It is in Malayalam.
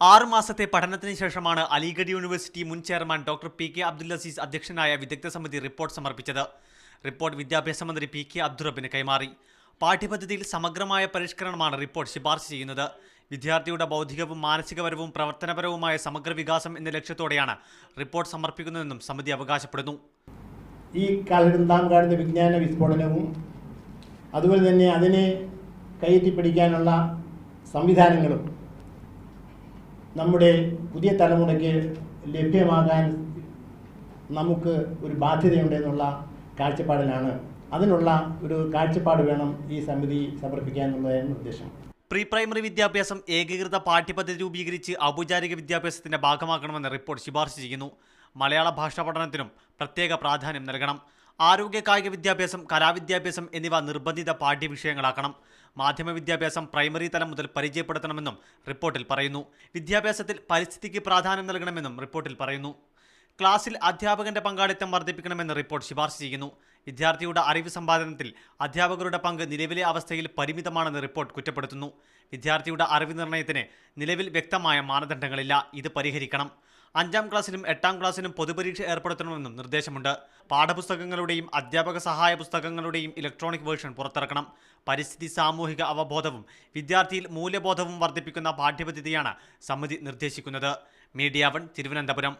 6 മാസത്തെ പഠനത്തിന് ശേഷമാണ് അലിഗഡ് യൂണിവേഴ്സിറ്റി മുൻ chairman doctor P K Abdul Aziz അധ്യക്ഷനായ വിദഗ്ധ സമിതി റിപ്പോർട്ട് സമർപ്പിച്ചത്. റിപ്പോർട്ട് വിദ്യാഭ്യാസ മന്ത്രി പി കെ അബ്ദുറബ്ബിന് കൈമാറി. പാഠ്യപദ്ധതിയിൽ സമഗ്രമായ പരിഷ്കരണമാണ് റിപ്പോർട്ട് ശുപാർശ ചെയ്യുന്നത്. വിദ്യാർത്ഥിയുടെ ബൗദ്ധികവും മാനസികപരവും പ്രവർത്തനപരവുമായ സമഗ്ര വികാസം എന്ന ലക്ഷ്യത്തോടെയാണ് റിപ്പോർട്ട് സമർപ്പിക്കുന്നതെന്നും സമിതി അവകാശപ്പെടുന്നു. ഈ കാലഘട്ടം കാണുന്ന വിജ്ഞാന വിസ്ഫോടനവും അതുപോലെ തന്നെ അതിനെ കയറ്റിപ്പിടിക്കാനുള്ള സംവിധാനങ്ങളും നമ്മുടെ പുതിയ തലമുറയ്ക്ക് ലഭ്യമാകാൻ നമുക്ക് ഒരു ബാധ്യതയുണ്ടെന്നുള്ള കാഴ്ചപ്പാടിലാണ്. അതിനുള്ള ഒരു കാഴ്ചപ്പാട് വേണം ഈ സമിതി സമർപ്പിക്കാൻ എന്നുള്ളതാണ് ഉദ്ദേശം. പ്രീ പ്രൈമറി വിദ്യാഭ്യാസം ഏകീകൃത പാഠ്യപദ്ധതി രൂപീകരിച്ച് ഔപചാരിക വിദ്യാഭ്യാസത്തിന്റെ ഭാഗമാക്കണമെന്ന് റിപ്പോർട്ട് ശുപാർശ ചെയ്യുന്നു. മലയാള ഭാഷാ പഠനത്തിനും പ്രത്യേക പ്രാധാന്യം നൽകണം. ആരോഗ്യ കായിക വിദ്യാഭ്യാസം, കലാവിദ്യാഭ്യാസം എന്നിവ നിർബന്ധിത പാഠ്യവിഷയങ്ങളാക്കണം. മാധ്യമ വിദ്യാഭ്യാസം പ്രൈമറി തലം മുതൽ പരിചയപ്പെടുത്തണമെന്നും റിപ്പോർട്ടിൽ പറയുന്നു. വിദ്യാഭ്യാസത്തിൽ പരിസ്ഥിതിക്ക് പ്രാധാന്യം നൽകണമെന്നും റിപ്പോർട്ടിൽ പറയുന്നു. ക്ലാസ്സിൽ അധ്യാപകന്റെ പങ്കാളിത്തം വർദ്ധിപ്പിക്കണമെന്ന് റിപ്പോർട്ട് ശുപാർശ ചെയ്യുന്നു. വിദ്യാർത്ഥിയുടെ അറിവ് സമ്പാദനത്തിൽ അധ്യാപകരുടെ പങ്ക് നിലവിലെ അവസ്ഥയിൽ പരിമിതമാണെന്ന് റിപ്പോർട്ട് കുറ്റപ്പെടുത്തുന്നു. വിദ്യാർത്ഥിയുടെ അറിവ് നിർണ്ണയത്തിന് നിലവിൽ വ്യക്തമായ മാനദണ്ഡങ്ങളില്ല. ഇത് പരിഹരിക്കണം. 5ാം ക്ലാസ്സിലും 8ാം ക്ലാസ്സിലും പൊതുപരീക്ഷ ഏർപ്പെടുത്തണമെന്നും നിർദ്ദേശമുണ്ട്. പാഠപുസ്തകങ്ങളുടെയും അധ്യാപക സഹായ പുസ്തകങ്ങളുടെയും ഇലക്ട്രോണിക് വേർഷൻ പുറത്തിറക്കണം. പരിസ്ഥിതി സാമൂഹിക അവബോധവും വിദ്യാർത്ഥിയിൽ മൂല്യബോധവും വർദ്ധിപ്പിക്കുന്ന പാഠ്യപദ്ധതിയാണ് സമിതി നിർദ്ദേശിക്കുന്നത്. മീഡിയ 1 തിരുവനന്തപുരം.